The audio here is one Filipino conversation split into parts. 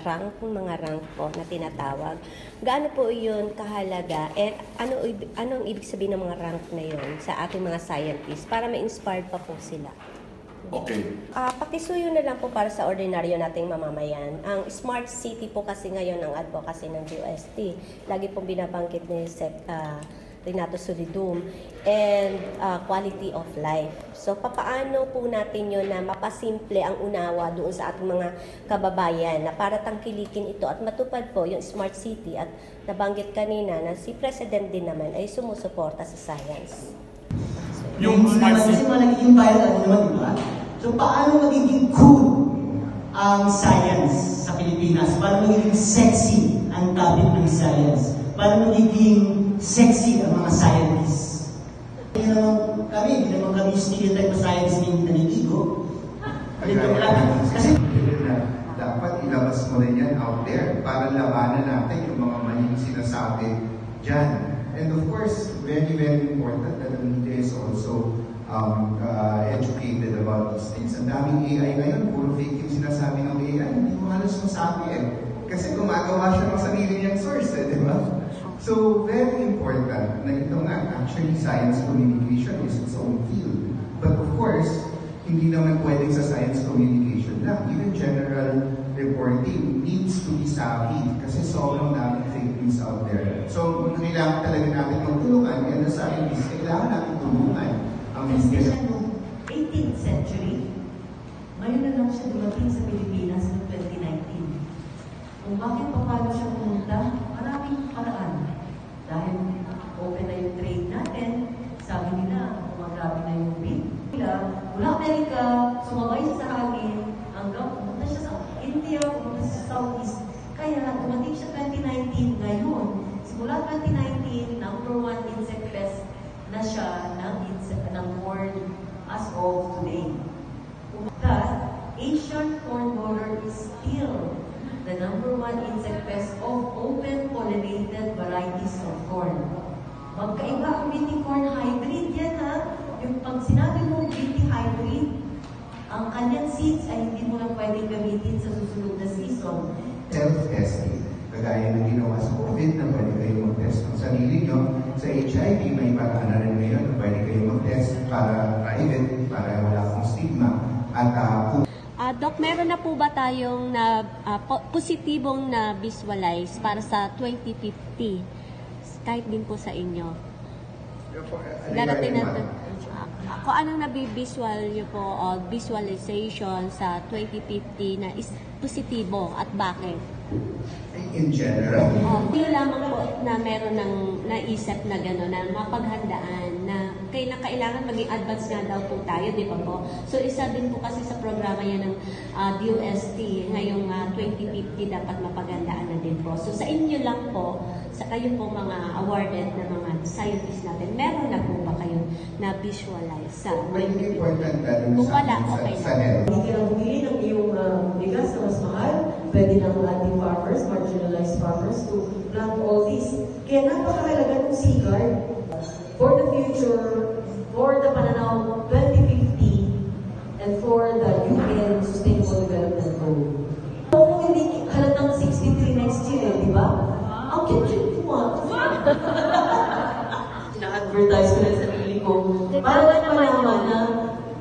mga rank po na tinatawag. Gaano po yun kahalaga? And anong ibig sabihin ng mga rank na yun sa ating mga scientists para ma-inspired pa po sila? Okay. Pakisuyo na lang po para sa ordinaryo nating mamamayan. Ang smart city po kasi ngayon ang advocacy ng DOST. Lagi pong binabanggit ni Renato Solidum, and quality of life. So, papaano po natin yun na mapasimple ang unawa doon sa ating mga kababayan na para tangkilikin ito at matupad po yung smart city at nabanggit kanina na si President din naman ay sumusuporta sa science. Yung smart city. Kasi nagiging viral naman, di ba? So, paano magiging cool ang science sa Pilipinas? Paano magiging sexy ang topic ng science? Paano magiging sexy ang mga scientists? Kami, hindi naman kami stereotype na science na hindi naliligo. Kasi dapat ilabas mo rin yan out there para labanan natin yung mga maling sinasabi dyan. And of course, very, very important that the media is also educated about these things. Ang daming AI ngayon, puro fake yung sinasabi ng AI, hindi mo halos masabi eh. Kasi gumagawa siya ng sarili niyang source eh, di ba? So, very important na ito nga, actually science communication is its own field. But of course, hindi naman pwedeng sa science communication lang. Even general reporting needs to be savvy kasi sobrang daming fake news out there. So, kailangan talaga natin magtulungan. Yan na scientists, kailangan natin tulungan ang business. Noong 18th century, ngayon na lang siya dumating sa Pilipinas noong 2019. Kung bakit paano siya pumunta, maraming paraan. Dahil open na yung trade natin, sabi nila, gumagrabe na yung bid. Mula Amerika, sumabay siya sa akin, hanggang pumunta siya sa India, pumunta siya sa Southeast. Kaya dumating siya 2019, ngayon, simula 2019, #1 insect pest na siya ng world as of today. But Asian corn borer is still the #1 insect pest of open pollinated varieties of corn. Magkaiba ang BT corn hybrid yan ha. Yung pag sinabi mo BT hybrid, ang kanyang seeds ay hindi mo na pwedeng gamitin sa susunod na season. Self-testing. Kagaya ng ginawa sa COVID na pwede kayo mag-test ng sarili nyo. Sa HIV, may paraan na rin ngayon na pwede kayo mag-test para private, para wala akong stigma. At Doc, meron na po ba tayong positibong na visualize para sa 2050? Kahit din po sa inyo. Darating na kung anong nabivisual nyo po o visualization sa 2050 na is positibo at bakit? In general. Hindi lamang po na meron ng naisip na gano'n, na mapaghandaan, na kailangan maging advance nga daw po tayo, di ba po? So isa din po kasi sa programa yan ng DOST, ngayong 2050 dapat mapaghandaan na din po. So sa inyo lang po, sa kayo po mga awarded na mga scientists natin, meron na po ba kayo na visualize sa 2050? Kung wala, okay lang. Hindi ka lang bumili ng iyong bigas na mas mahal, pwede ng ating farmers, marginalized farmers, to plant all this. Kaya napakahalaga ng SEAGUARD for the future, for the Pananaw 2050, and for the UN Sustainable Development Goal. Kung hindi halatang 63 next year, di ba? Ang cute-cute mo. Na-advertise ko na sa sarili ko. Para naman na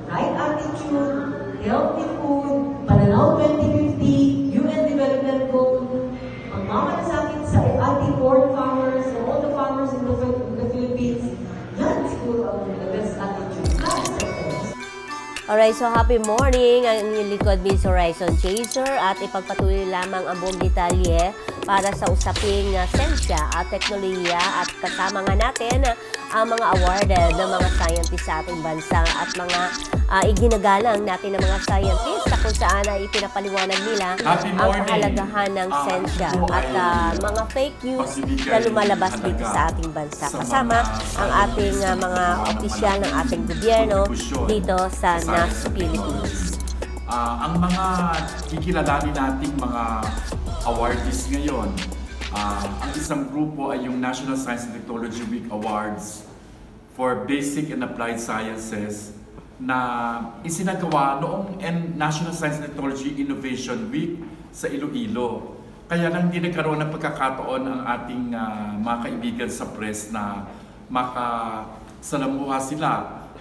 right attitude, healthy food, Pananaw 2050, UN Development Goal, magmamana sa akin sa ating corn farmers and all the farmers in the Philippines, yan siguro ang the best attitude. Alright, so happy morning ang inyong likod, Miss Horizon Chaser, at ipagpatuloy lamang ang buong detalye para sa usaping sensya at teknolohiya, at kasama nga natin ang mga awarded ng mga scientists sa ating bansa at mga iginagalang natin ng mga scientists na kung saan ay ipinapaliwanag nila ang kahalagahan ng sensya at mga fake news na lumalabas dito sa ating bansa. Kasama ang ating mga opisyal ng ating gobyerno dito sa NAS Philippines. Ang mga kikilalanin nating mga awardees ngayon, ang isang grupo ay yung National Science and Technology Week Awards for Basic and Applied Sciences na isinagawa noong National Science and Technology Innovation Week sa Iloilo. Kaya lang hindi nagkaroon ng pagkakataon ang ating mga kaibigan sa press na makasalamuha sila.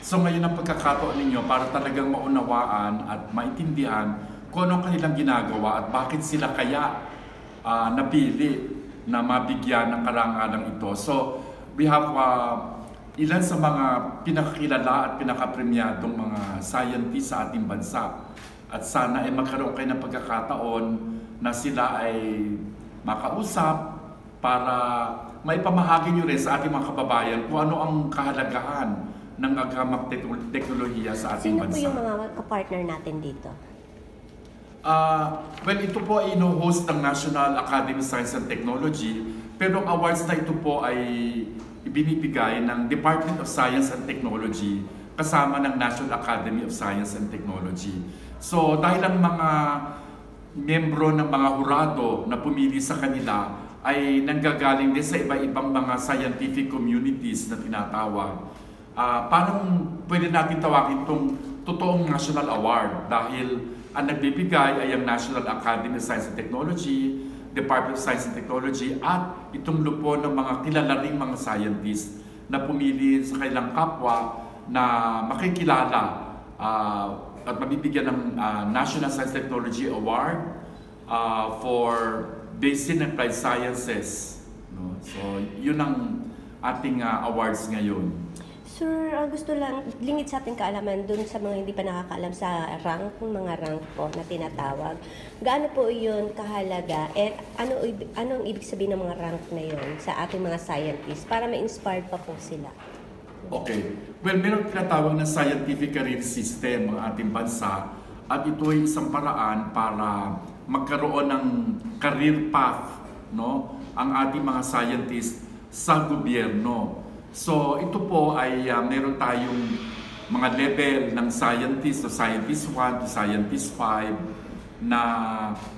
So ngayon ang pagkakataon ninyo para talagang maunawaan at maintindihan kung ano ang kanilang ginagawa at bakit sila kaya napili na mabigyan ng karangalang ito. So we have ilan sa mga pinakakilala at pinakapremyadong mga scientists sa ating bansa. At sana ay magkaroon kayo ng pagkakataon na sila ay makausap para maipamahagi nyo rin sa ating mga kababayan kung ano ang kahalagahan ng agamang teknolohiya sa ating bansa. Sino po yung mga kapartner natin dito? Well, ito po ay ino-host ng National Academy of Science and Technology, pero ang awards na ito po ay ibinibigay ng Department of Science and Technology kasama ng National Academy of Science and Technology. So dahil ang mga membro ng mga hurado na pumili sa kanila ay nanggagaling din sa iba-ibang mga scientific communities na tinatawag. Parang pwede natin tawagin itong totoong national award dahil ang nagbibigay ay ang National Academy of Science and Technology, Department of Science and Technology at itong lupo ng mga kilalaring mga scientists na pumili sa kanilang kapwa na makikilala at mabibigyan ng National Science Technology Award for Basic and Applied Sciences. No? So, yun ang ating awards ngayon. Sir, gusto lang lingid sa ating kaalaman dun sa mga hindi pa nakakaalam sa mga rank po na tinatawag. Gaano po yun kahalaga? And ano ang ibig sabihin ng mga rank na yun sa ating mga scientists para ma-inspired pa po sila? Okay. Well, meron tinatawag na scientific career system ang ating bansa at ito ay isang paraan para magkaroon ng career path, no, ang ating mga scientists sa gobyerno. So ito po ay meron tayong mga level ng scientist, so scientist 1 to scientist 5 na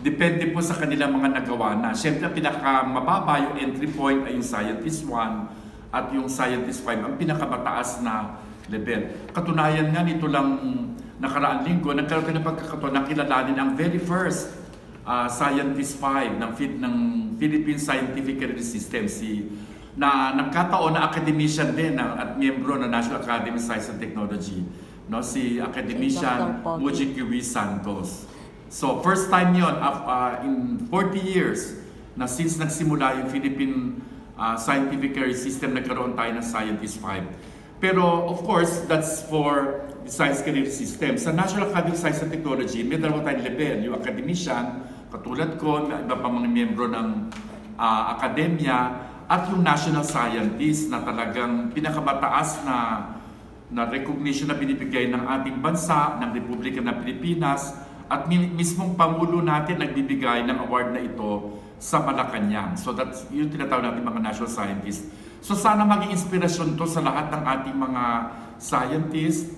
depende po sa kanilang mga nagawa na. Siyempre pinakamababa yung entry point ay yung scientist 1 at yung scientist 5 ang pinakamataas na level. Katunayan nga nito lang nakaraang linggo, nagkaroon ng pagkakataon na kilalanin ang very first scientist 5 ng Philippine Scientific Career System, na nagkataon na academician din at miyembro ng National Academy of Science and Technology, no, si academician Muji Kiwi Santos. So first time yon in 40 years na since nagsimula yung Philippine Scientific Career System, nagkaroon tayo ng Scientist 5. Pero of course, that's for the Science Career System. Sa National Academy of Science and Technology, may dalawa tayong level. Yung academician, katulad ko, iba pa mga miyembro ng akademya, at yung national scientist na talagang pinakamataas na recognition na binibigay ng ating bansa, ng Republika ng Pilipinas, at mismong Pangulo natin nagbibigay ng award na ito sa Malacanang. So that's yung tinatawag natin mga national scientists. So sana maging inspirasyon to sa lahat ng ating mga scientists,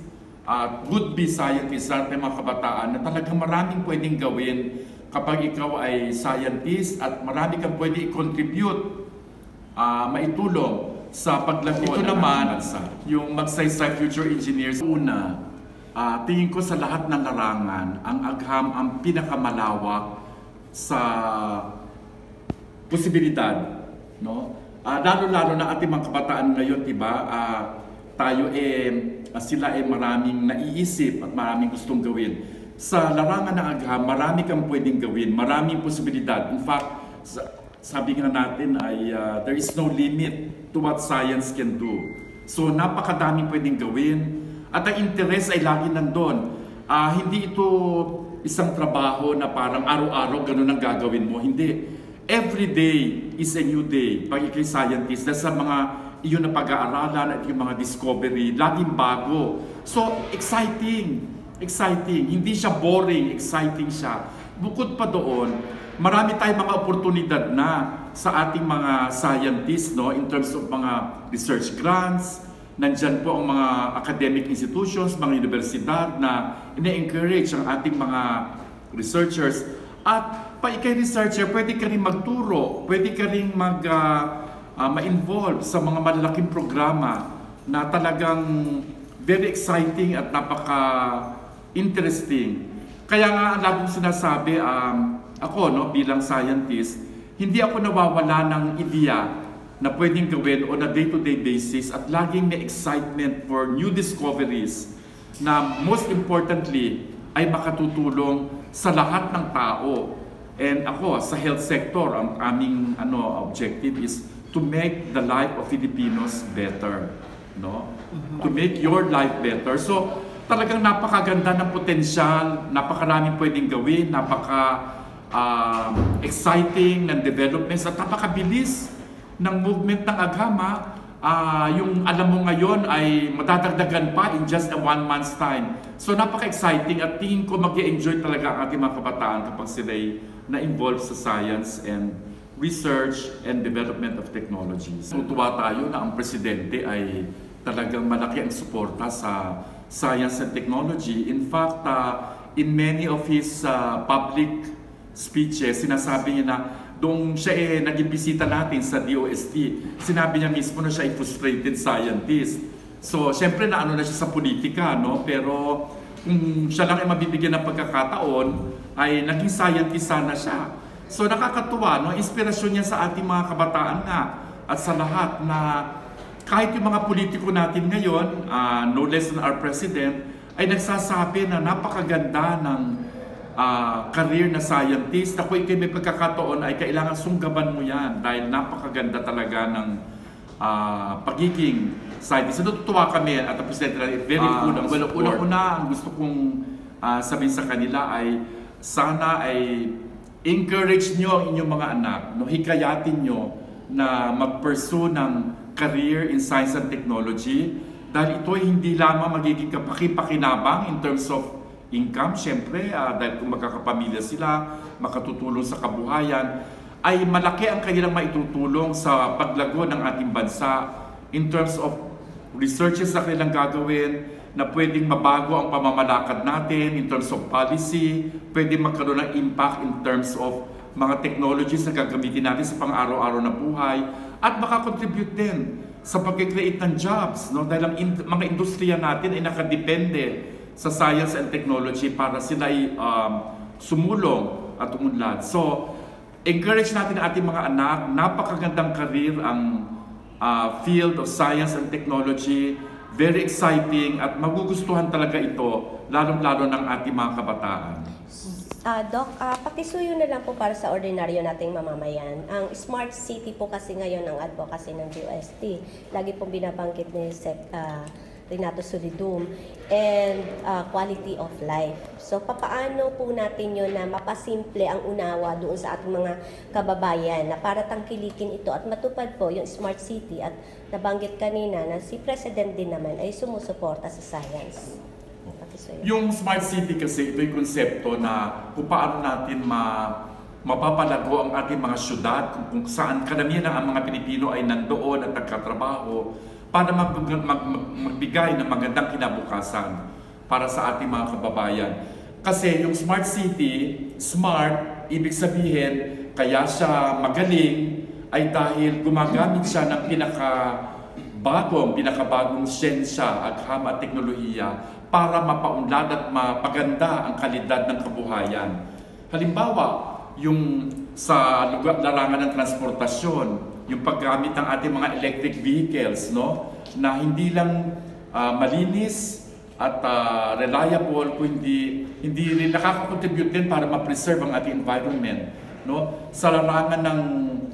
would-be scientists, sa ating mga kabataan na talagang maraming pwedeng gawin kapag ikaw ay scientist at marami kang pwede i-contribute, maitulong sa paglago. Ito naman, yung magsaysay future engineers. Una, tingin ko sa lahat ng larangan, ang agham ang pinakamalawak sa posibilidad, no? Lalo-lalo na ating mga kabataan ngayon, diba? Tayo sila maraming naiisip at maraming gustong gawin. Sa larangan ng agham, marami kang pwedeng gawin, maraming posibilidad. In fact, sabi nga natin ay there is no limit to what science can do. So napakadaming pwedeng gawin at ang interes ay lagi nandun. Hindi ito isang trabaho na parang araw-araw ganun ang gagawin mo. Hindi. Every day is a new day. Pag ikay scientist, dahil sa mga iyon na pag-aaralan at yung mga discovery, laging bago. So exciting. Exciting. Hindi siya boring. Exciting siya. Bukod pa doon, marami tayong mga oportunidad na sa ating mga scientists, no, in terms of mga research grants. Nandyan po ang mga academic institutions, mga universidad na ina-encourage ang ating mga researchers. At pa ikay researcher, pwede ka rin magturo, pwede ka rin ma-involve sa mga malalaking programa na talagang very exciting at napaka-interesting. Kaya nga, laging sinasabi, ako, no, bilang scientist, hindi ako nawawala ng ideya na pwedeng gawin on a day-to-day basis at laging may excitement for new discoveries na most importantly ay makatutulong sa lahat ng tao. And ako, sa health sector, ang aming objective is to make the life of Filipinos better, no? To make your life better. So, talagang napakaganda ng potensyal, napakaraming pwedeng gawin, exciting ng developments at napakabilis ng movement ng agama. Yung alam mo ngayon ay matadagdagan pa in just a 1 month's time. So napaka-exciting at tingin ko mag-i-enjoy talaga ang ating mga kabataan kapag sila'y na-involve sa science and research and development of technologies. Tutuwa tayo na ang presidente ay talagang malaki ang suporta sa science and technology. In fact, in many of his public speeches, sinasabi niya na doon siya naging bisita natin sa DOST, sinabi niya mismo na siya ay frustrated scientist. So, syempre na na siya sa politika, no? Pero kung siya lang ay mabibigyan ng pagkakataon, ay naging scientist sana siya. So, nakakatuwa, no? Inspirasyon niya sa ating mga kabataan nga at sa lahat na kahit yung mga politiko natin ngayon, no less than our president, ay nagsasabi na napakaganda ng career na scientist. Ako ikay may pagkakataon ay kailangan sunggaban mo yan dahil napakaganda talaga ng pagiging scientist. Natutuwa kami at ang presidente na very full of support. Una-una, ang gusto kong sabihin sa kanila ay sana ay encourage nyo ang inyong mga anak, no? Hikayatin nyo na mag-pursue ng career in science and technology dahil ito ay hindi lamang magiging kapaki-pakinabang in terms of income, syempre, dahil kung magkakapamilya sila, makatutulong sa kabuhayan, ay malaki ang kanilang maitutulong sa paglago ng ating bansa in terms of researches na kanilang gagawin na pwedeng mabago ang pamamalakad natin in terms of policy, pwedeng magkaroon ng impact in terms of mga technologies na gagamitin natin sa pang-araw-araw na buhay at makakontribute din sa pag-create ng jobs, no? Dahil ang mga industriya natin ay nakadepende sa science and technology para sila ay sumulong at umunlad. So, encourage natin ang ating mga anak, napakagandang career ang field of science and technology, very exciting at magugustuhan talaga ito, lalong-lalo ng ating mga kabataan. Doc, pakisuyo na lang po para sa ordinaryo nating mamamayan. Ang Smart City po kasi ngayon ang advocacy ng DOST. Lagi pong binabanggit ni Renato Solidum, and quality of life. So, papaano po natin yun na mapasimple ang unawa doon sa ating mga kababayan na para tangkilikin ito at matupad po yung Smart City at nabanggit kanina na si President din naman ay sumusuporta sa science. Pakisuyo. Yung Smart City kasi ito'y konsepto na kung paano natin mapapalago ang ating mga syudad, kung saan karamihan ang mga Pilipino ay nandoon at nagkatrabaho, para magbigay ng magandang kinabukasan para sa ating mga kababayan. Kasi yung Smart City, smart, ibig sabihin, kaya siya magaling ay dahil gumagamit siya ng pinakabagong siyensya, agham at teknolohiya para mapaunlad at mapaganda ang kalidad ng kabuhayan. Halimbawa, yung sa larangan ng transportasyon, yung paggamit ng ating mga electric vehicles, no, na hindi lang malinis at reliable, kundi hindi rin nakaka-contribute din para ma-preserve ang ating environment, no. Sa larangan ng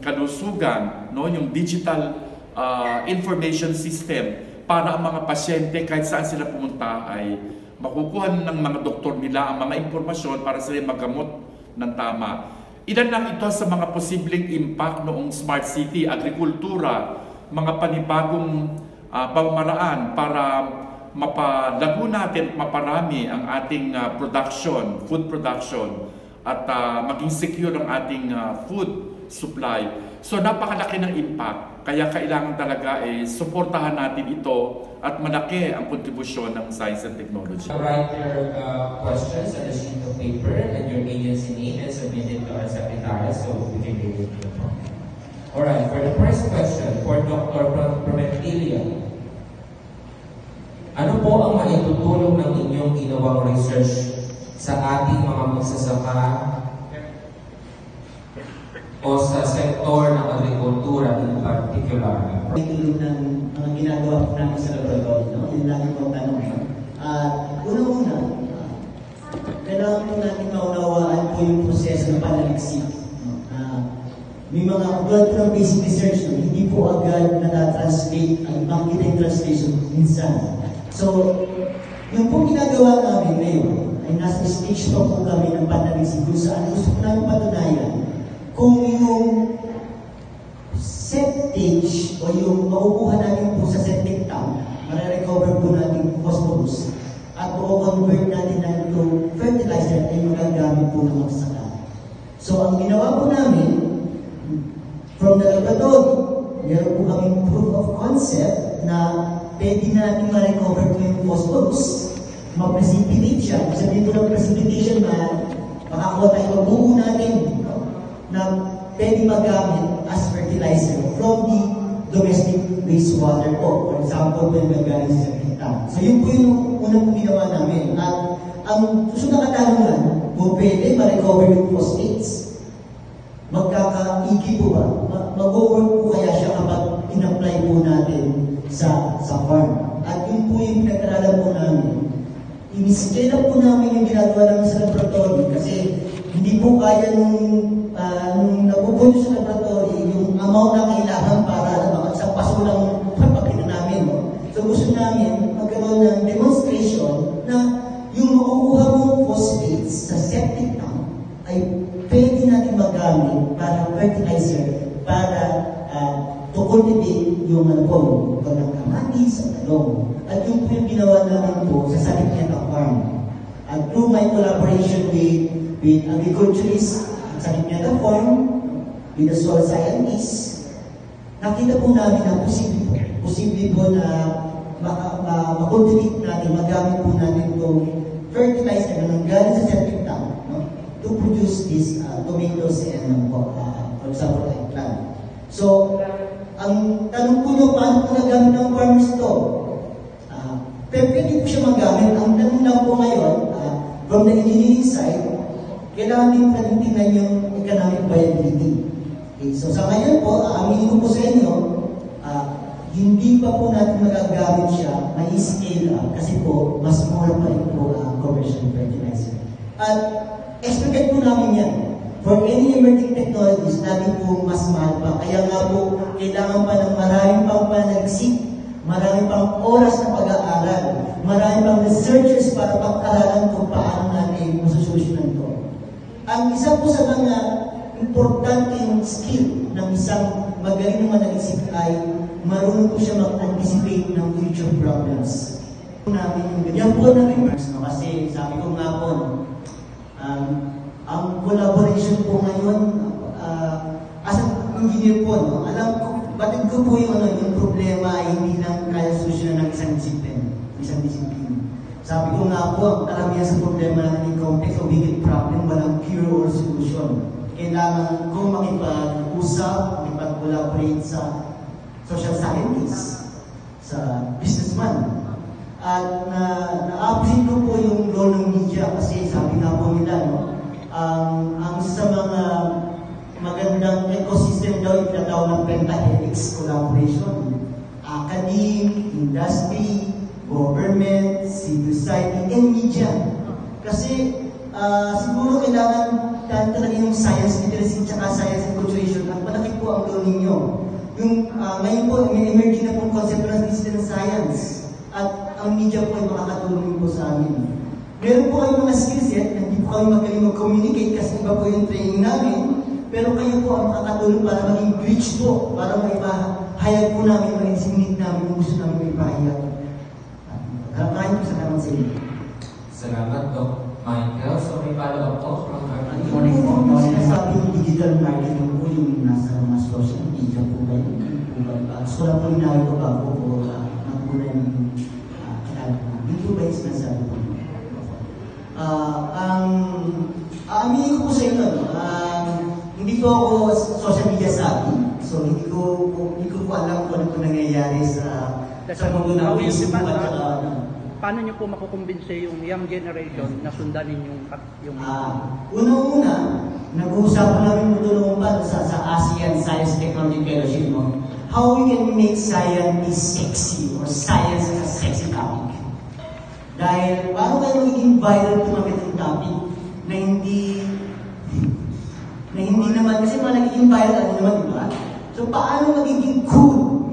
kalusugan, no, yung digital information system para ang mga pasyente kahit saan sila pumunta ay makukuha ng mga doktor nila ang mga impormasyon para sila magamot ng tama. Ilan lang ito sa mga posibleng impact noong Smart City, agrikultura, mga panibagong pamamaraan para mapalago natin at maparami ang ating production, food production, at maging secure ang ating food supply. So napakalaki ng impact, kaya kailangan talaga suportahan natin ito at malaki ang kontribusyon ng science and technology. Write your questions on a sheet of paper and your agency name and submit it to our secretary so we can read it. Alright, for the first question, for Dr. Prometilla, ano po ang maitutulong ng inyong ginawang research sa ating mga magsasaka o sa sektor ng agrikultura in particular? Tulong ng mga ginagawa po namin sa laboratory, no? Yun lagi po tanong. Una-una, kailangan po natin maunawaan po yung proseso ng panaliksik. May mga agad ng basic research, no? Hindi po agad na-translate, makikita yung translation minsan. So, yung po ginagawa namin ngayon, ay nasa stage pa po kami ng panaliksik kung saan gusto namin patunayan kung yung septage o yung makukuha natin po sa septic tank, marirecover po natin phosphorus at convert natin na ito fertilizer ay magagamit po ng magsasaka. So, ang ginawa po namin, from the laboratory, meron po kaming proof of concept na pwede natin ma-recover po yung phosphorus, ma-precipitate siya. Sabihin po ng precipitation na makakuha tayo ng buo natin, no? Na pwede magamit as fertilizer from the domestic wastewater po. For example, when magaling sa tank. So yun po yung unang ginawa namin. At ang susunod na katanungan, kung pwede ma-recover yung phosphates, magkakaigi po ba? Mag-work po kaya siya kapag in-apply po natin sa farm. At yun po yung pinag-aralan po namin. In-scale up po namin yung ginagawa namin sa laboratory kasi hindi po kaya nung napupunto sa laboratory yung amount na kailangan para sa paso ng papakita namin. No? So gusto namin magkaroon ng demonstration na yung makukuha mong phosphates sa septic tank ay pwede natin magamit para fertilizer para to cultivate yung ng kamatis sa talong. At yung po yung ginawa namin po sa Saliketa Farm. At through my collaboration with agriculturists at Saliketa Farm, with the soil scientists, nakita po namin na posible po na makultivate natin, magamit po natin itong fertilizer na nanggaling sa septic tank, no? To produce these tomatoes and for example, eggplant. So, ang tanong po nyo, paano po nagamit ng farmers ito? Pwede po siya magamit. Ang tanong lang po ngayon, from the engineering side, kailangan din natin tingnan yung economic viability. Okay, so sa ngayon po, aminin ko po sa inyo, hindi pa po natin magagamit siya, may scale up, kasi po, mas mura pa rin po ang commercial fertilizer. At expect po namin yan. For any emerging technologies, natin po mas mahal pa. Kaya nga po, kailangan pa ng maraming pang panaliksik, maraming pang oras na pag-aaral, maraming pang researchers para pag-aralan kung paano natin masosolusyonan ito. Ang isa po sa mga importanteng skill ng isang magaling na manaliksik ay marunong po siya mag-anticipate ng future problems. Yan po na remarks, no? Kasi sabi ko nga po, ang collaboration po ngayon, as an engineer po, no, alam ko, batid ko po yung problema ay hindi lang kaya solusyonan ng isang disiplina. Sabi ko nga po, ang karamihan sa problema natin yung complex o big problem, walang cure or solution. Kailangan kong makipag-usap, makipag-collaborate sa social scientists, sa businessman. At na-appreciate ko po yung role ng media kasi sabi nga po nila, no, ang sa mga magandang ecosystem daw itinatawag ng pentahelix collaboration. Academe, industry, government, civil society, and media. Kasi siguro kailangan talaga yung science literacy at science enculturation at malaki po ang role ninyo. Yung ngayon po, may emerging na pong concept ng digital science at ang media po ay makakatulong po sa amin. Meron po kayong mga skill set na hindi po kami magaling mag-communicate kasi iba po yung training namin, pero kayo po ang makakatulong para maging bridge po, para maipahayag po namin, ma-insiminate namin kung gusto namin maipahayag. Maraming po salamat sa inyo. Salamat, Doc Michael. So may follow-up po from our morning po. Sinasabi yung digital marketing po yung nasa mga social media po kayo. So lang po inawi ko bago po magpunay yung dito ba yung sinasabi po? Aminin ko po sa inyo, hindi po ako social media savvy, so hindi ko po alam kung ano po nangyayari sa mundo ng Facebook at paano niyo po makukumbinse yung young generation na sundanin yung Unang-una, nag-uusapan namin mo pa sa ASEAN Science Technology Fellowship, no? How we can make science sexy or science as a sexy topic. Dahil paano kayo magiging viral tumapit ng topic na hindi naman, kasi mga nagiging viral ano naman, di ba? So paano magiging cool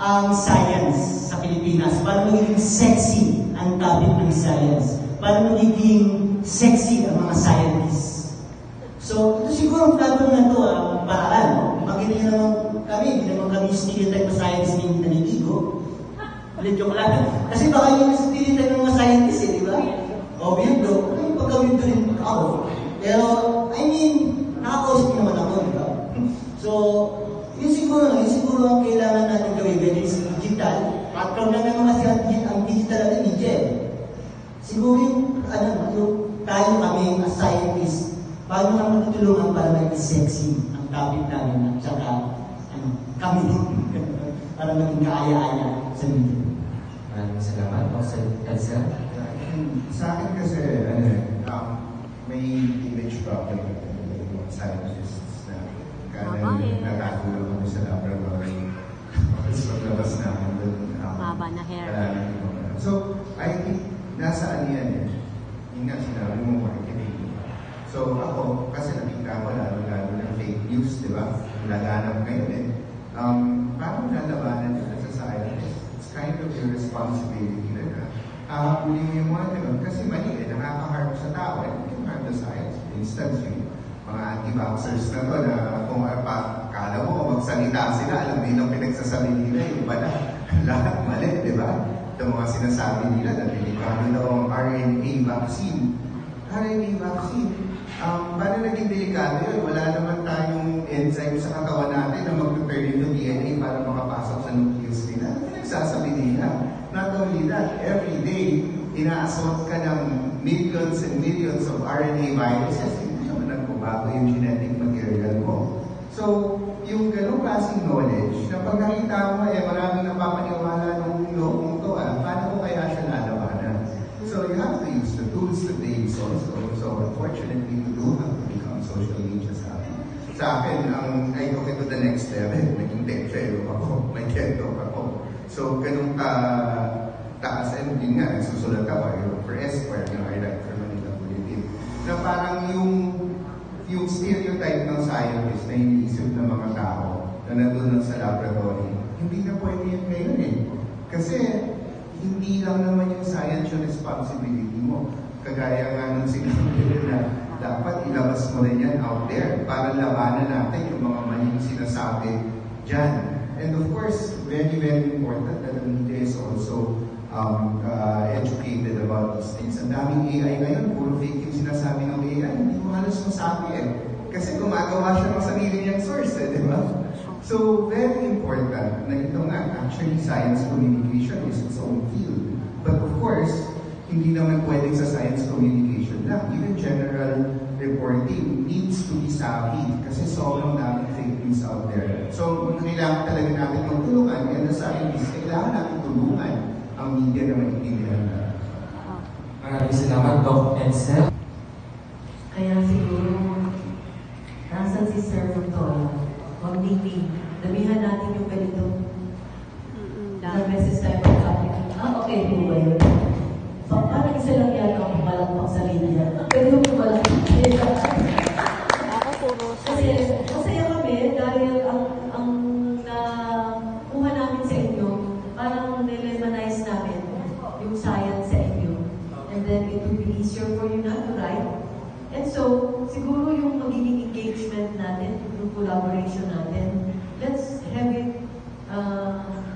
ang science sa Pilipinas? Paano magiging sexy ang topic ng science? Paano magiging sexy ang mga scientists? So, ito siguro ang platform na ito, paraan. Makita nyo naman kami, hindi naman kami stereotype na science na hindi naliligo. Ulit joke lang. Kasi baka yung stereotype ng mga scientists, di ba? O, weirdo. Ay, pagka-weirdo rin ako. Pero, I mean, nakakausap naman ako, di ba? So, yun siguro ang kailangan natin gawin, whether it's digital, platform na naman kasi ang digital at media. Siguro yung, tayo kami as scientists, paano nga matutulungan para maging sexy ang topic namin at saka kami din para maging kaaya-aya sa media. Maraming salamat. Elsa? Sa akin kasi, may image problem ng mga scientists na nagkatulong kami sa laboratory. Tapos paglabas namin doon, Maba na hair. So, I think, nasa ano yan eh. Yung nga sinabi mo, marketing. So, ako, kasi nakita ko lalo ng fake news, di ba? Laganap ngayon eh. Parang lalabanan nila sa science. It's kind of your responsibility na huli mo yung mga ganun. Kasi mali eh, nakaka-harm sa tao. And you can harm the science. For instance, yung mga anti-vaxxers na to na kung kala mo kung magsalita sila, alam mo yung pinagsasabi nila, yung iba na lahat mali, di ba? Ito mga sinasabi nila na delikado daw ang RNA vaccine. RNA vaccine, paano naging delikado yun? Wala naman tayong enzyme sa katawan natin na mag-turn into DNA para makapasok sa nucleus nila. Ano nagsasabi nila? Not only that, every day, ina-assault ka ng millions and millions of RNA viruses. Hindi naman nagbabago yung genetic material mo. So, yung ganong klaseng knowledge, na pag nakita mo maraming napapaniwala nung noong to, paano ko kaya siya lalabanan? So, you have to use the tools that they use also. So, unfortunately, you do have to become social media savvy. Sa akin, I took it to the next level. Naging tech fellow ako, may TED-talk ako. So, ganun taas, and yun nga, nagsusulat ako, for Esquire, I write for Manila Bulletin, na parang yung stereotype ng scientist na iniisip ng mga tao na nandun sa laboratory, hindi na pwede yan ngayon eh. Kasi, hindi lang naman yung science yung responsibility mo. Kagaya nga nung sinasabi na dapat ilabas mo rin yan out there para labanan natin yung mga maling sinasabi dyan. And of course, very, very important that the media is also educated about these things. Ang daming AI ngayon, puro fake yung sinasabi ng AI, hindi mo halos masabi eh. Kasi gumagawa siya ng sarili niyang source eh, di ba? So, very important na ito nga, actually science communication is its own field. But of course, hindi naman pwedeng sa science communication lang. Even general reporting needs to be savvy kasi sobrang daming fake news out there. So, kailangan talaga natin magtulungan and the scientists, kailangan natin tulungan ang media na maintindihan na. Maraming salamat, Doc Edsel. Kaya siguro, nasan si Sir Montoya? Mag-meeting. Damihan natin yung ganito. Ilang beses tayo mag-topic. Okay, po ba yun? Parang isa lang yata ang malakpak sa linya. Pwede mo malakpak. Ako puro Kasi masaya kami dahil ang nakuha namin sa inyo, parang nilemanize namin yung science sa inyo. And then it will be easier for you not to write. And so, siguro yung magiging engagement natin, yung collaboration natin, let's have it,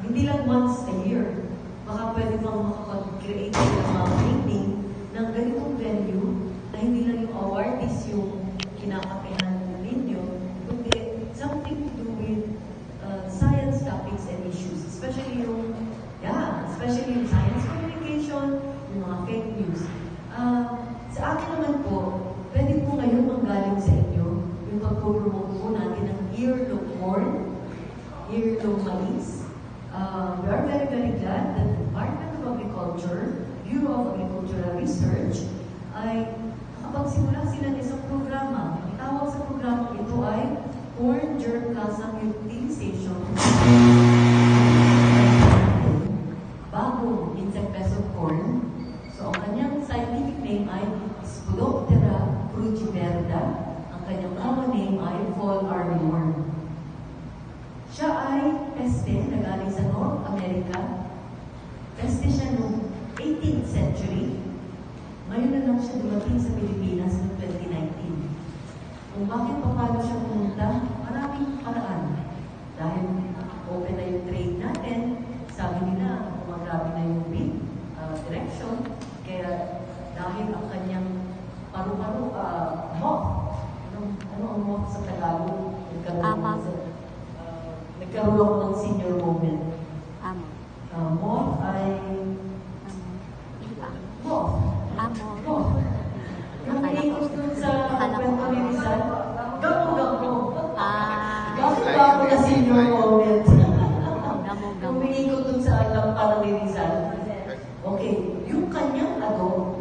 hindi lang once a year. Baka pwede pang makakag-create ng mga meeting ng ganitong venue na hindi lang yung awardees yung kinakapihan ninyo, kundi something to do with science topics and issues, especially yung science communication, yung mga fake news. Sa akin naman po, pwede po ngayon manggaling sa inyo yung pag-promote po natin ng earlobe corn, earlobe mais. We are very, very glad that the Department of Agriculture Bureau of Agricultural Research ay nakapagsimula sila ng isang programa. Ang tawag sa programa ito ay Corn Germ Plasma Utilization. Bagong insect pest of corn. So, ang kanyang scientific name ay Spodoptera cruciverda. Ang kanyang common name ay fall armyworm. Siya ay peste na galing sa North America. Peste siya noong 18th century. Ngayon na lang siya dumating sa Pilipinas noong 2019. Kung bakit paano siya pumunta, maraming paraan. Dahil open na yung trade natin, sabi nila, gumagrabe na yung wind direction, kaya dahil ang kanyang paru-paru, moth, ano ang moth sa Tagalog? Nagkaroon ako ng senior moment. Moth ay... Moth. Moth. Yung iikot dun sa kwento ni Rizal, gamo-gamo. Gamo-gamo na senior moment. Umiikot dun sa alam para ni Rizal. Okay, yung kanyang ado,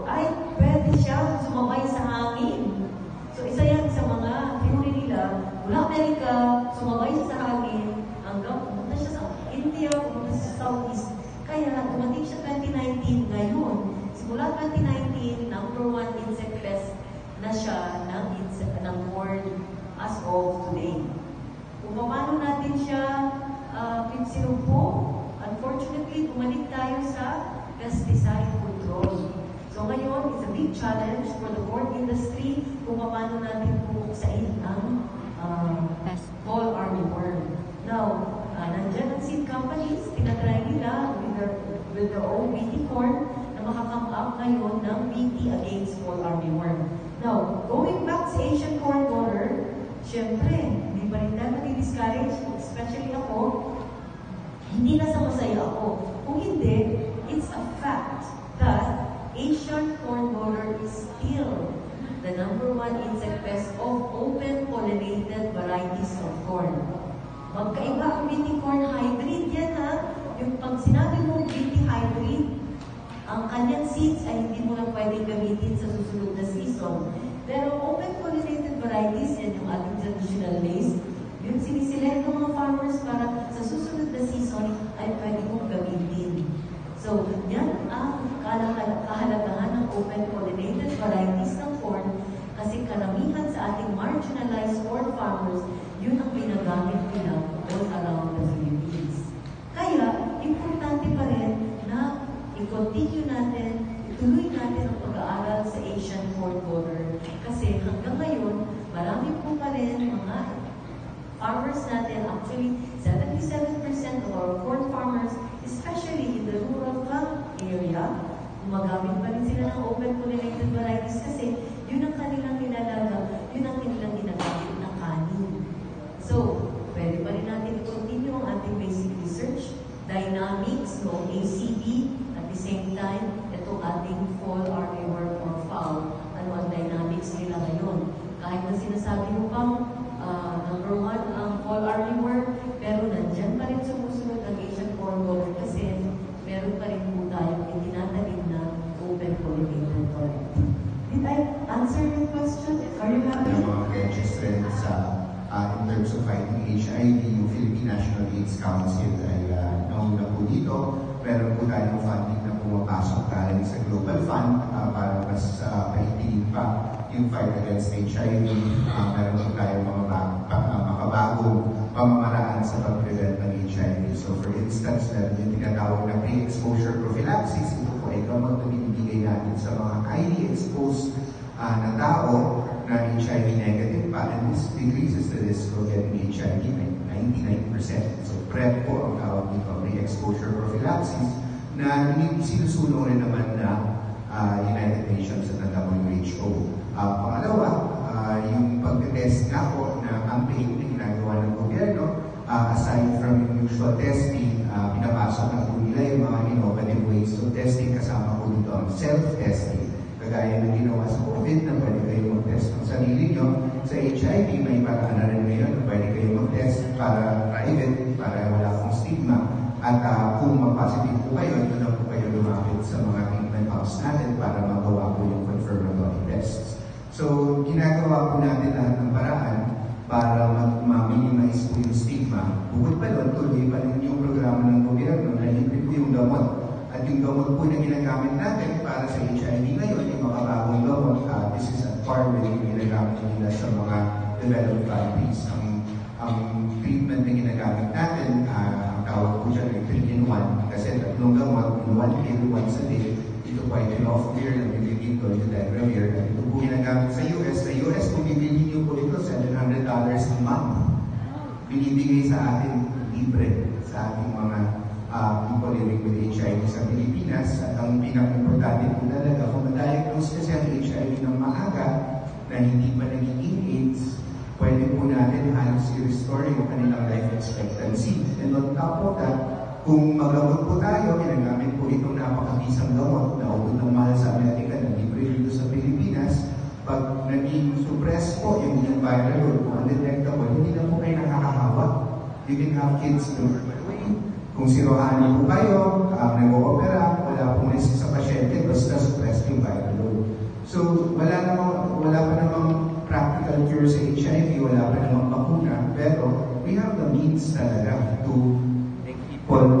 ay pwede siya sumabay sa hangin. So isa yan sa mga theory nila, mula Amerika, sumabay siya sa hangin, hanggang pumunta siya sa India, pumunta siya sa Southeast. Kaya dumating siya 2019 ngayon. Simula 2019, number 1 insect pest na siya ng world as of today. Kung paano natin siya pinsinupo, unfortunately, bumalik tayo sa pesticide control. So ngayon, it's a big challenge for the corn industry kung paano natin pupuksain ang fall armyworm. Now, nandyan ang seed companies, tinatry nila with their own BT corn na makakam up ngayon ng BT against fall armyworm. Now, going back sa Asian corn borer, syempre, hindi pa rin tayo mati-discourage, especially ako, hindi na sa masaya ako. Kung hindi, it's a fact that Asian corn borer is still the number 1 insect pest of open pollinated varieties of corn. Magkaiba ang BT corn hybrid yan ha. Yung pag sinabi mo BT hybrid, ang kanyang seeds ay hindi mo lang pwedeng gamitin sa susunod na season. Pero open pollinated varieties, yan yung ating traditional maize, yung siniselect ng mga farmers para sa susunod na season ay pwede mong gamitin. So, yan ang kahalagahan ng open pollinated varieties ng corn kasi karamihan sa ating marginalized corn farmers, yun ang pinagamit nila all around the Philippines. Kaya, importante pa rin na i-continue natin, ituloy natin ang pag-aaral sa Asian corn borer kasi hanggang ngayon, marami po pa rin mga farmers natin, actually 77% of our corn farmers, especially in the rural farm area, gumagamit pa rin sila ng open pollinated varieties kasi yun ang kanilang nilalaga, yun ang kanilang ginagamit na kanin. So, pwede pa rin natin i-continue ang ating basic research, dynamics, no, ACB, at the same time, itong ating fall armyworm or fowl, ano ang dynamics nila ngayon. Kahit na sinasabi mo pang number 1 ang fall armyworm, pero nandyan pa rin sumusunod ang Asian corn borer kasi meron pa rin po tayong itinatanim na open pollinated variety. Did I answer your question? Are you happy? Yung mga catches rin sa in terms of fighting HIV, yung Philippine National AIDS Council ay nauna po dito. Meron po tayong funding na pumapasok tayo sa Global Fund para mas pahitigin pa yung fight against HIV. Meron po tayong mga makabagong pamamaraan sa pag-prevent ng HIV. So for instance, meron yung tinatawag na pre-exposure prophylaxis. Ito po ay gamot na binibigay natin sa mga highly exposed na tao na HIV negative pa, and this decreases the risk of getting HIV by 99%. So PrEP po ang tawag dito, pre-exposure prophylaxis, na sinusulong rin naman na United Nations at ng WHO. Pangalawa, yung pag-test nga po na campaign na ginagawa ng gobyerno, aside from yung usual testing, pinapasok na po nila yung mga innovative ways of testing, kasama po dito ang self-testing. Kagaya ng ginawa sa COVID na pwede kayo mag-test ng sarili nyo. Sa HIV, may paraan na rin ngayon na pwede kayo mag-test para private, para wala akong stigma. At kung mag-positive po kayo, ito na po kayo lumapit sa mga treatment hubs natin para magawa po yung confirmatory tests. So, ginagawa po natin lahat ng paraan para ma-minimize po yung stigma. Bukod pa doon, tuloy pa rin yung programa ng gobyerno na libre po yung gamot. At yung gamot po na ginagamit natin para sa HIV ngayon, yung mga bagong gamot, this is at par with yung ginagamit nila sa mga developed countries. Ang treatment na ginagamit natin, ang tawag po siya ay 3-in-1 kasi tatlong gamot, 1 pill once a day. Ito po ay tenofovir, nabibigay ko yung degravir. Ito po ginagamit sa US. Sa US, kung bibili niyo po ito, $700 a month. Binibigay sa atin libre sa ating mga people living with HIV sa Pilipinas. At ang pinaka-importante po talaga, kung na-diagnose kasi ang HIV ng maaga na hindi pa nagiging AIDS, pwede po natin halos i-restore yung kanilang life expectancy. And on top of that, kung magamot po tayo, ginagamit po itong napakabisang gamot na ubod ng mahal sa Amerika na libre dito sa Pilipinas, pag naging suppress po yung viral load o undetectable, hindi na po kayo nakakahawa. You can have kids normally. Kung sirohanin po kayo, nag-o-opera, wala pong risk sa pasyente, basta suppress yung viral load. So, wala pa namang practical cure sa HIV, wala pa namang bakuna, pero we have the means talaga to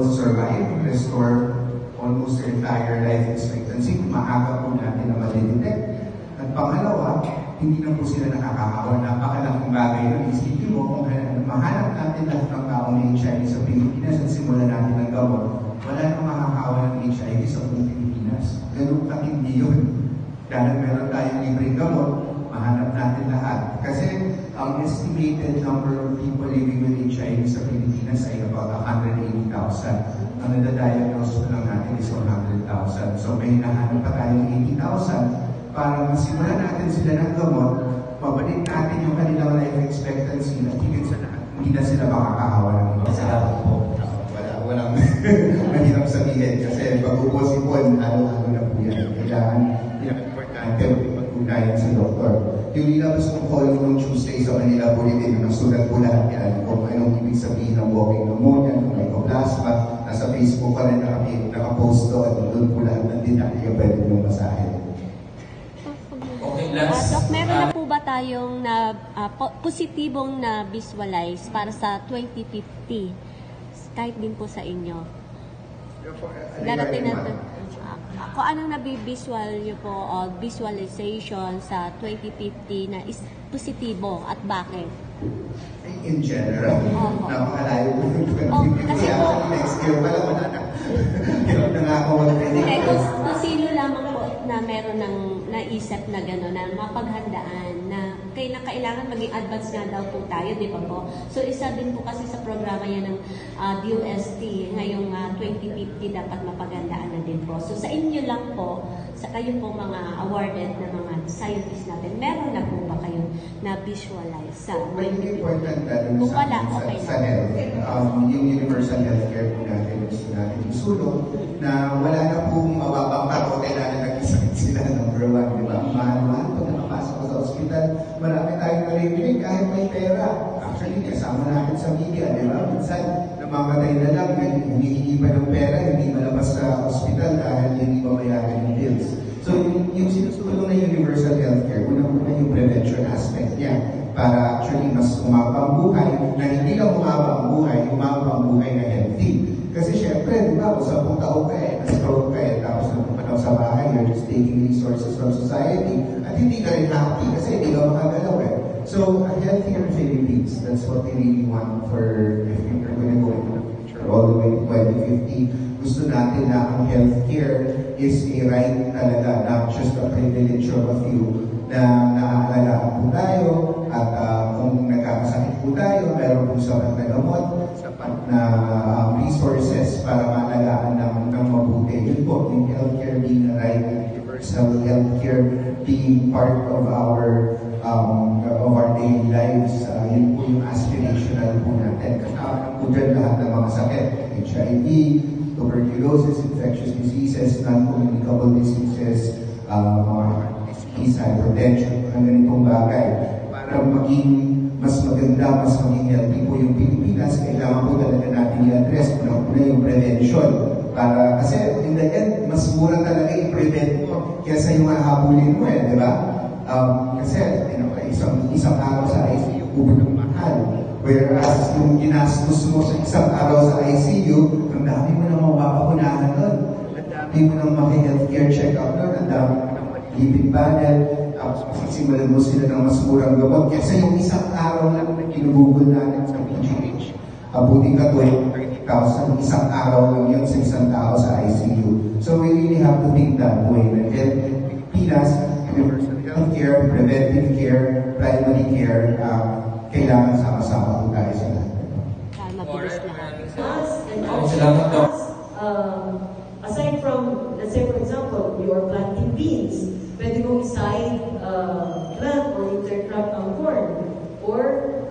survive, restore almost their entire life expectancy kung maaga po natin na ma-detect. At pangalawa, hindi na po sila nakakahawa. Napakalaking bagay yun. Isipin mo, kung mahanap natin lahat ng taong HIV sa Pilipinas at simulan natin ang gamot, wala nang makakahawa ng HIV sa buong Pilipinas. Ganun katindi yun. Dahil meron tayong libreng gamot, mahanap natin lahat. Kasi ang estimated number of people living with HIV sa Pilipinas ay about 180,000. Ang nadadiagnose pa lang natin is 100,000. So may hinahanap pa tayong 80,000 para masimulan natin sila ng gamot, pabalik natin yung kanilang life expectancy at higit sa lahat, hindi na sila makakahawa ng iba. Salamat po. Walang mahirap sabihin kasi pag-upos-ipon, ano na po yan. Kailangan importante magpagpunayan sa doktor. Yung nilabas ng call ng Tuesday sa Manila Bulletin, nasulat po lahat yan kung anong ibig sabihin ng walking pneumonia, ng mycoplasma, nasa Facebook pa rin nakapost doon po lahat ng detalye pwede nyo basahin. Doc, meron na po ba tayong positibong na visualize para sa 2050? Kahit din po sa inyo. Darating na kung anong nabivisual nyo po o visualization sa 2050 na is positibo at bakit? In general, napakalayo po yung 2050. Kasi po, next year pala wala na. Hirap na nga ako mag-predict. Kung sino lamang po na meron ng naisip na gano'n, na mapaghandaan, na kailangan maging advance nga daw po tayo, di ba po? So, isa din po kasi sa programa yan ng DOST, ngayong 2050 dapat mapaghandaan na din po. So, sa inyo lang po, sa kayo po mga awarded na mga scientists natin, meron na po ba kayo na visualize sa important kung wala, okay sa health, yung universal healthcare po natin, gusto natin isulong na wala na pong mababang tao, kailangan nag-isakit sila, number one, di ba? Mahal-mahal pag nakapasok ko sa ospital, marami tayong narinig kahit may pera. Actually, kasama natin sa media, di ba? Minsan, namamatay na lang, humihingi pa ng pera, hindi malabas sa ospital dahil hindi mabayaran yung bills. So, yung sinusulong na universal healthcare, unang-una yung prevention aspect niya para actually mas umaba ang buhay, na hindi lang umaba ang buhay na healthy. Kasi syempre, di ba, kung 10 taon ka na-stroke ka tapos napupunta sa bahay, you're just taking resources from society, at hindi ka rin happy kasi hindi ka makagalaw So, a healthier Philippines, that's what we really want for, if we're going to go into the future, all the way to 2050. Gusto natin na ang healthcare is a right talaga, not just a privilege of a few, na naaalagaan po tayo, at kung nagkakasakit po tayo, meron po sapat na gamot, sapat na resources para maalagaan ng mabuti. Yun po, yung healthcare being a right, universal healthcare being part of our daily lives. Yun po yung aspirational po natin. Kasama po dyan lahat ng mga sakit, HIV, tuberculosis, infectious diseases, non-communicable diseases, disease, hypertension, ang ganitong bagay. Para maging mas maganda, mas maging healthy po yung Pilipinas, kailangan po talaga natin i-address. Una yung prevention. Para, kasi in the end, mas mura talaga i-prevent mo kaysa yung hahabulin mo di ba? Kasi isang araw sa ICU, ubod ng mahal. Whereas yung ginastos mo sa isang araw sa ICU, ang dami mo nang mapapakunahan doon. Ang dami mo nang maki-healthcare check-up doon. Ang dami mo nang malilipid panel. Sisimulan mo sila ng mas murang gamot. Kasi yung isang araw lang na kinubugol natin sa PGH, abutin ka 20,000, isang araw lang yun sa isang tao sa ICU. So we really have to think that way. And then, Pilipinas, universal healthcare, preventive care, primary care, kailangan sama-sama po tayo sa lahat. Salamat, Doc. Aside from, let's say for example, you are planting beans, pwede mong iside plant or intercrop ang corn. Or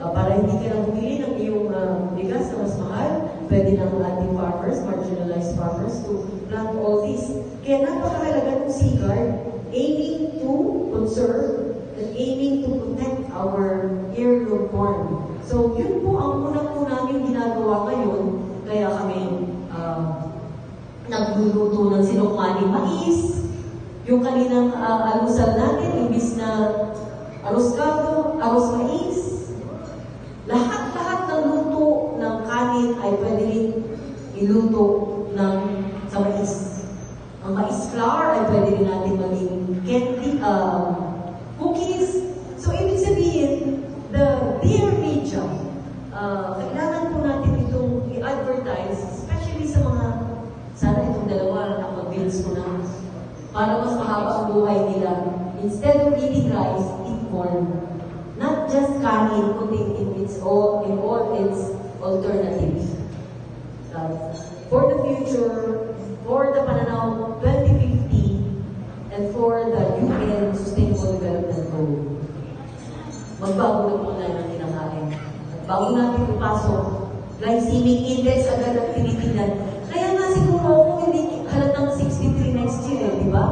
para hindi ka lang bumili ng iyong bigas na mas mahal, pwede ng ating farmers, marginalized farmers, to plant all these. Kaya napakahalaga ng SEAGUARD, aiming to conserve and aiming to protect our heirloom corn. So yun po ang unang-una namin ginagawa ngayon, kaya kami nagluluto ng sinukmaning mais. Yung kaninang almusal natin, imbis na arroz caldo, arroz mais, lahat-lahat ng luto ng kanin ay pwede rin iluto sa mais. Ang mais flour ay pwede rin natin maging candy, cookies. So, ibig sabihin, the dear media, kailangan po natin itong i-advertise, especially sa mga, sana itong dalawa na mag-bills ko na, para mas mahaba ang buhay nila. Instead of eating rice, eat corn. Not just kanin, kundi in all its alternatives. For the future, for the Pananaw 2050, and for the UN Sustainable Development Goal, magbago na po tayo ng kinakain. Bago natin ipasok, glycemic index agad ang tinitingnan. Kaya nga siguro ako hindi halatang 63 next year, di ba?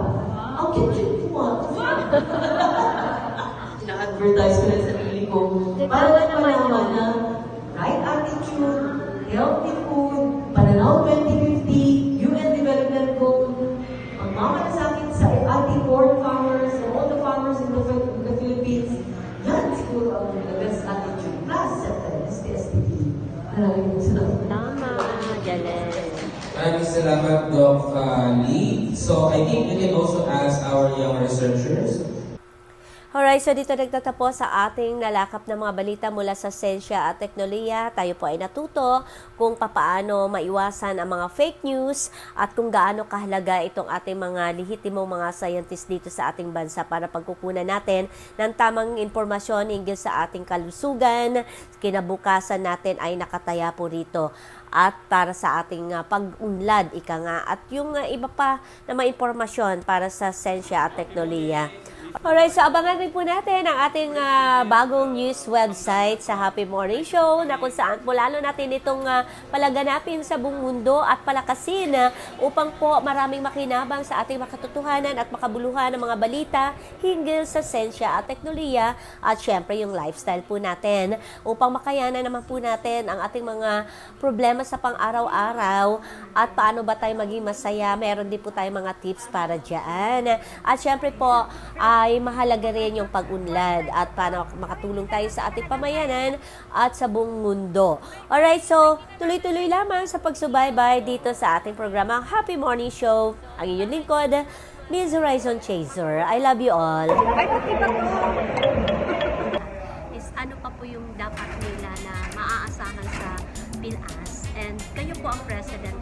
Ang cute-cute mo. Na-advertise ko na sa sarili ko. Para na malaman na right attitude, healthy food, Pananaw 2050, UN Development Goal, ang mamalasakin sa ating corn farmers and all the farmers in the Philippines, yan siguro ang the best attitude. Plus, STSPT. Maraming salamat. Tama, galing. Maraming salamat, Doc Lee. So, I think we can also ask our young researchers. Alright, so dito nagtatapos sa ating nalakap na mga balita mula sa siyensya at teknolohiya. Tayo po ay natuto kung papaano maiwasan ang mga fake news at kung gaano kahalaga itong ating mga lihitimong mga scientists dito sa ating bansa para pagkukunan natin ng tamang informasyon hinggil sa ating kalusugan. Kinabukasan natin ay nakataya po rito at para sa ating pag-unlad, ika nga, at yung iba pa na mga impormasyon para sa siyensya at teknolohiya. Alright, so abangan rin po natin ang ating bagong news website sa Happy Morning Show na kung saan po lalo natin itong palaganapin sa buong mundo at palakasin upang po maraming makinabang sa ating makatotohanan at makabuluhan ng mga balita hinggil sa siyensya at teknolohiya at syempre yung lifestyle po natin upang makayanan naman po natin ang ating mga problema sa pang-araw-araw at paano ba tayo maging masaya. Meron din po tayong mga tips para dyan. At syempre po, ay mahalaga rin yung pag-unlad at paano makatulong tayo sa ating pamayanan at sa buong mundo. Alright, so tuloy-tuloy lamang sa pagsubaybay dito sa ating programang Happy Morning Show. Ang inyong lingkod, Ms. Horizon Chaser. I love you all. Is ano pa po yung dapat nila na maaasahan sa PILAS? And kayo po ang president